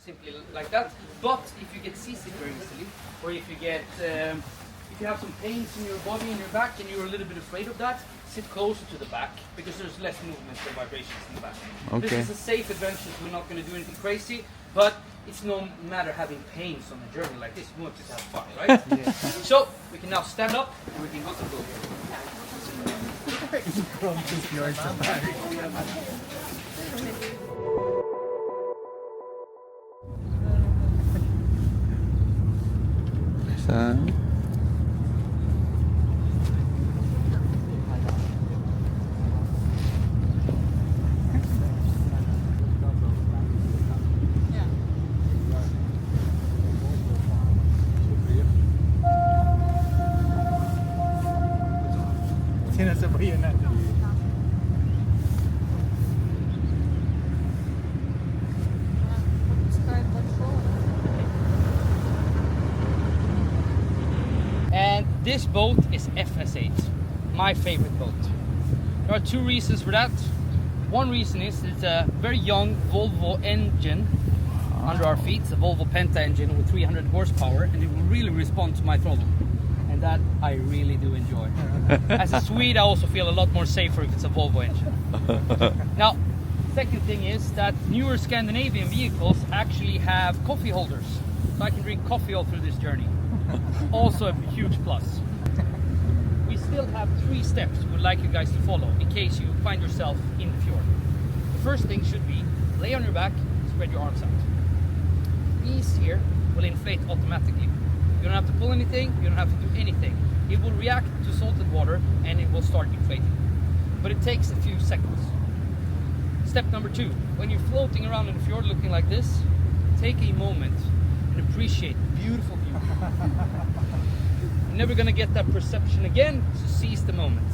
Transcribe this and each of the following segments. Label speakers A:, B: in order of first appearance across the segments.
A: simply like that. But if you get seasick very easily, or if you get if you have some pains in your body and your back and you're a little bit afraid of that, sit closer to the back because there's less movement or vibrations in the back.
B: Okay.
A: This is a safe adventure, so we're not going to do anything crazy, but it's no matter having pains on a journey like this, we want you to have fun, right? Yeah. So we can now stand up and we can go to the boat.
C: Fjord Safari. Sinasabayan natin.
A: And this boat is FS8, my favorite boat. There are two reasons for that. One reason is it's a very young Volvo engine under our feet. It's a Volvo Penta engine with 300 horsepower, and it will really respond to my throttle. And that I really do enjoy. As a Swede, I also feel a lot more safer if it's a Volvo engine. Now, second thing is that newer Scandinavian vehicles actually have coffee holders, so I can drink coffee all through this journey. Also a huge plus. We still have 3 steps we'd like you guys to follow in case you find yourself in the fjord. The first thing should be lay on your back, spread your arms out. These here will inflate automatically. You don't have to pull anything, you don't have to do anything. It will react to salted water and it will start inflating. But it takes a few seconds. Step number 2, when you're floating around in the fjord looking like this, take a moment and appreciate the beautiful view. You're never gonna get that perception again, so seize the moment.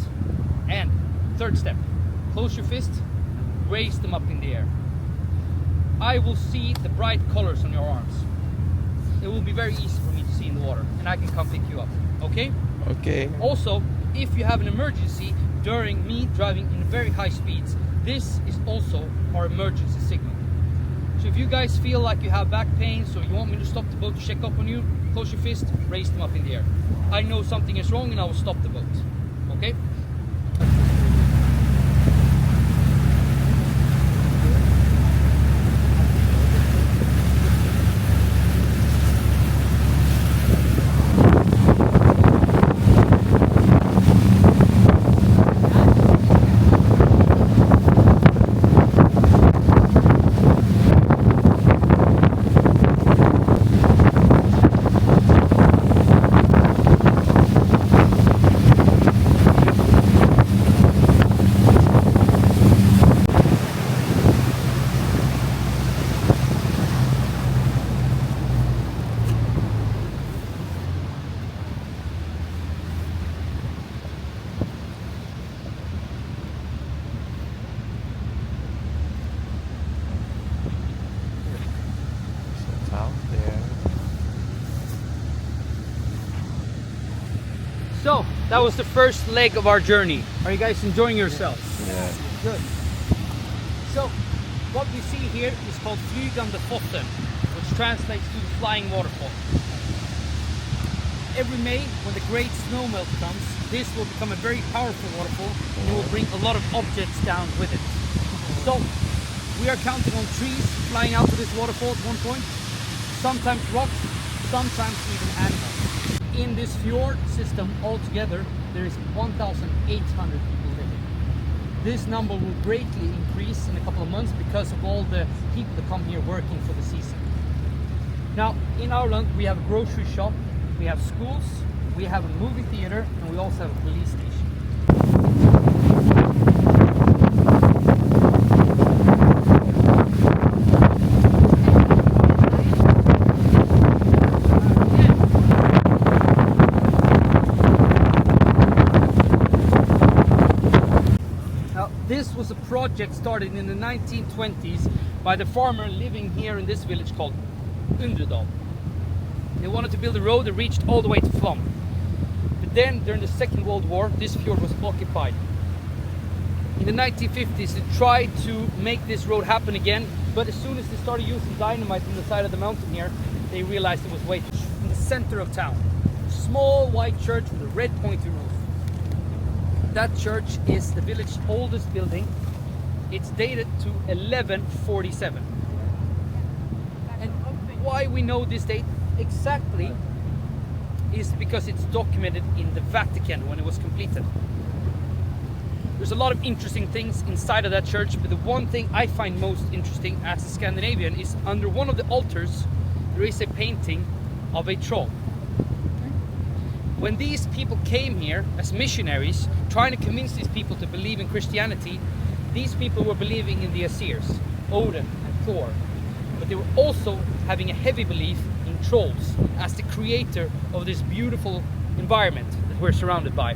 A: And third step, close your fist, raise them up in the air. I will see the bright colors on your arms. It will be very easy for me to see in the water, and I can come pick you up, okay?
B: Okay.
A: Also, if you have an emergency during me driving in very high speeds, this is also our emergency signal. So if you guys feel like you have back pain, so you want me to stop the boat to check up on you, close your fist, raise them up in the air. I know something is wrong and I will stop the boat, okay? So, that was the first leg of our journey. Are you guys enjoying yourselves?
B: Yeah.
A: Good. So, what we see here is called Flygande Fossen, which translates to the flying waterfall. Every May, when the great snow melt comes, this will become a very powerful waterfall and it will bring a lot of objects down with it. So, we are counting on trees flying out of this waterfall at one point, sometimes rocks, sometimes even animals. In this fjord system altogether, there is 1,800 people living. This number will greatly increase in a couple of months because of all the people that come here working for the season. Now, in Ireland, we have a grocery shop, we have schools, we have a movie theater, and we also have a police station. This was a project started in the 1920s by the farmer living here in this village called Underdal. They wanted to build a road that reached all the way to Flam. But then, during the Second World War, this fjord was occupied. in the 1950s they tried to make this road happen again, but as soon as they started using dynamite on the side of the mountain here, they realized it was way too in the center of town. Small white church with a red pointy roof. That church is the village's oldest building. It's dated to 1147. And why we know this date exactly is because it's documented in the Vatican when it was completed. There's a lot of interesting things inside of that church, but the one thing I find most interesting as a Scandinavian is under one of the altars there is a painting of a troll. When these people came here as missionaries, trying to convince these people to believe in Christianity, these people were believing in the Aesir's, Odin and Thor, but they were also having a heavy belief in trolls as the creator of this beautiful environment that we're surrounded by.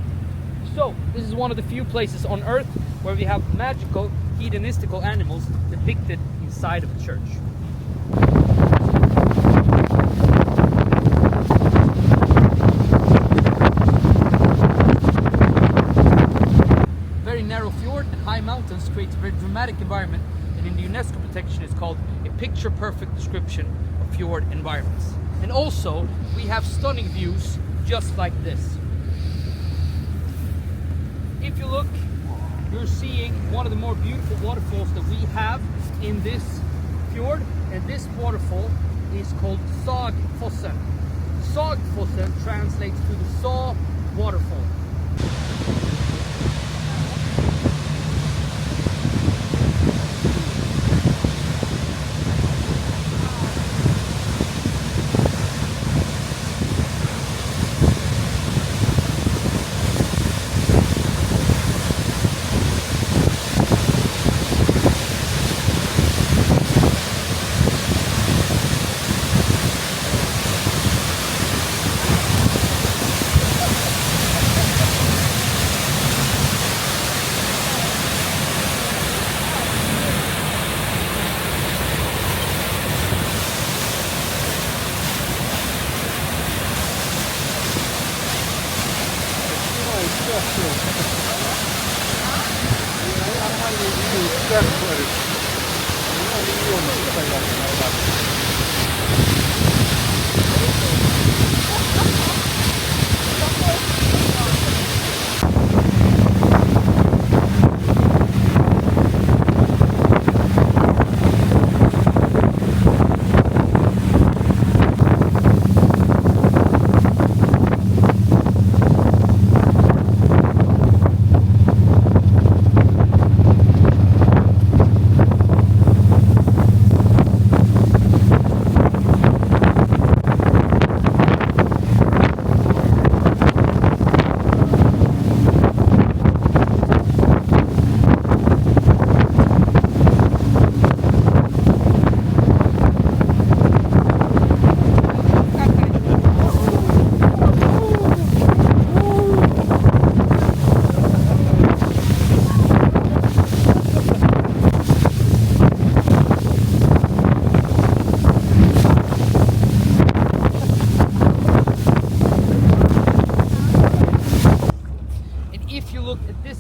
A: So, this is one of the few places on Earth where we have magical, hedonistical animals depicted inside of a church. Very narrow fjord and high mountains creates a very dramatic environment, and in the UNESCO protection it's called a picture-perfect description of fjord environments. And also, we have stunning views just like this. If you look, you're seeing one of the more beautiful waterfalls that we have in this fjord, and this waterfall is called Sagfossen. Sagfossen translates to the Saw waterfall.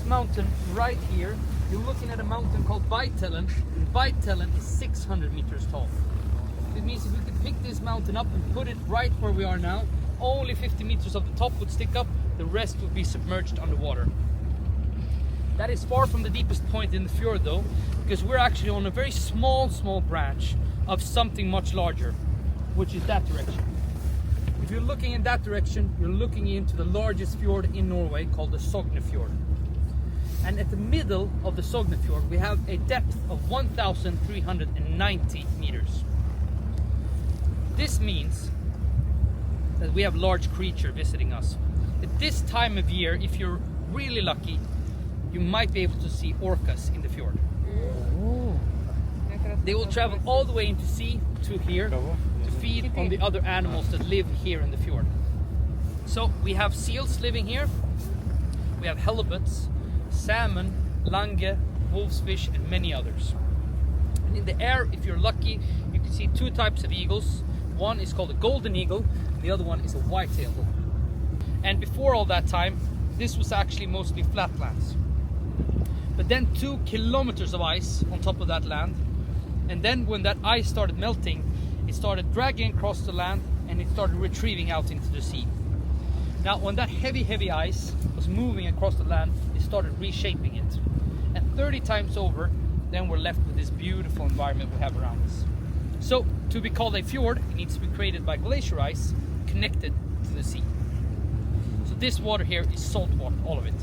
A: Mountain right here, you're looking at a mountain called Beitelen, and Beitelen is 600 meters tall. It means if we could pick this mountain up and put it right where we are now, only 50 meters of the top would stick up, the rest would be submerged underwater. That is far from the deepest point in the fjord though, because we're actually on a very small branch of something much larger, which is that direction. If you're looking in that direction, you're looking into the largest fjord in Norway called the Sognefjord. And at the middle of the Sognefjord, we have a depth of 1,390 meters. This means that we have large creature visiting us. At this time of year, if you're really lucky, you might be able to see orcas in the fjord.
C: Oh.
A: They will travel all the way into sea to here to feed on the other animals that live here in the fjord. So we have seals living here, we have halibuts, salmon, lange, wolfsfish and many others. And in the air, if you're lucky, you can see two types of eagles. One is called a golden eagle, and the other one is a white-tailed eagle. And before all that time, this was actually mostly flatlands. but then 2 kilometers of ice on top of that land. And then when that ice started melting, it started dragging across the land and it started retrieving out into the sea. Now, when that heavy ice was moving across the land, it started reshaping it. And 30 times over, then we're left with this beautiful environment we have around us. So, to be called a fjord, it needs to be created by glacier ice connected to the sea. So this water here is salt water, all of it.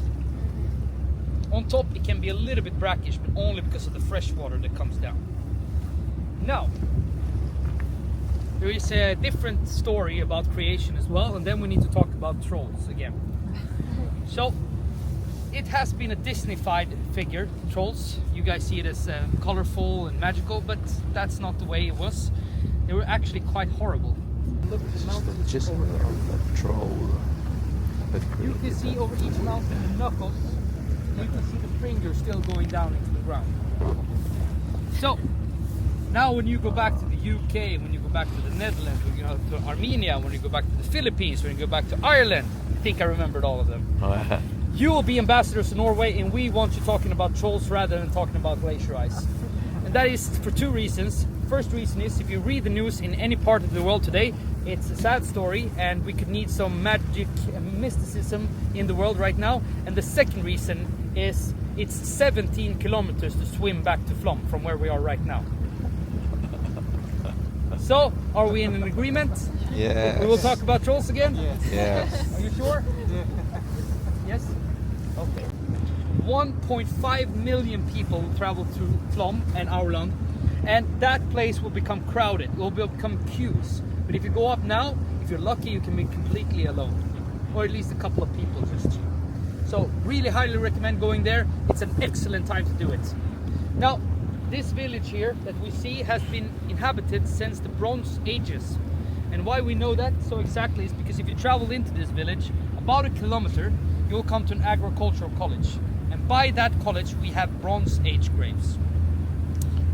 A: On top, it can be a little bit brackish, but only because of the fresh water that comes down. Now, there is a different story about creation as well, and then we need to talk about trolls again. So, it has been a Disney-fied figure, trolls. You guys see it as colorful and magical, but that's not the way it was. They were actually quite horrible. Look at the mountains
B: Just
A: over here.
B: a troll.
A: You can see over each mountain the knuckles. You can see the fingers still going down into the ground. So, now when you go back to the UK, when you go back to the Netherlands, when you go to Armenia, when you go back to the Philippines, when you go back to Ireland, I think I remembered all of them. You will be ambassadors to Norway, and we want you talking about trolls rather than talking about glacier ice. And that is for 2 reasons. First reason is, if you read the news in any part of the world today, it's a sad story, and we could need some magic and mysticism in the world right now. And the second reason is, it's 17 kilometers to swim back to Flam from where we are right now. So, are we in an agreement?
B: Yeah.
A: We will talk about trolls again?
B: Yes.
A: Are you sure? Yes? Okay. 1.5 million people travel through Flam and Aurland, and that place will become crowded. It will become queues. But if you go up now, if you're lucky, you can be completely alone, or at least a couple of people just you. So really highly recommend going there. It's an excellent time to do it. Now, this village here that we see has been inhabited since the Bronze Ages. And why we know that so exactly is because if you travel into this village, about 1 kilometer, you'll come to an agricultural college. And by that college, we have Bronze Age graves.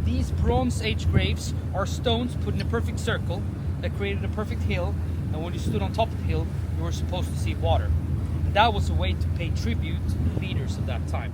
A: These Bronze Age graves are stones put in a perfect circle that created a perfect hill. And when you stood on top of the hill, you were supposed to see water. And that was a way to pay tribute to the leaders of that time.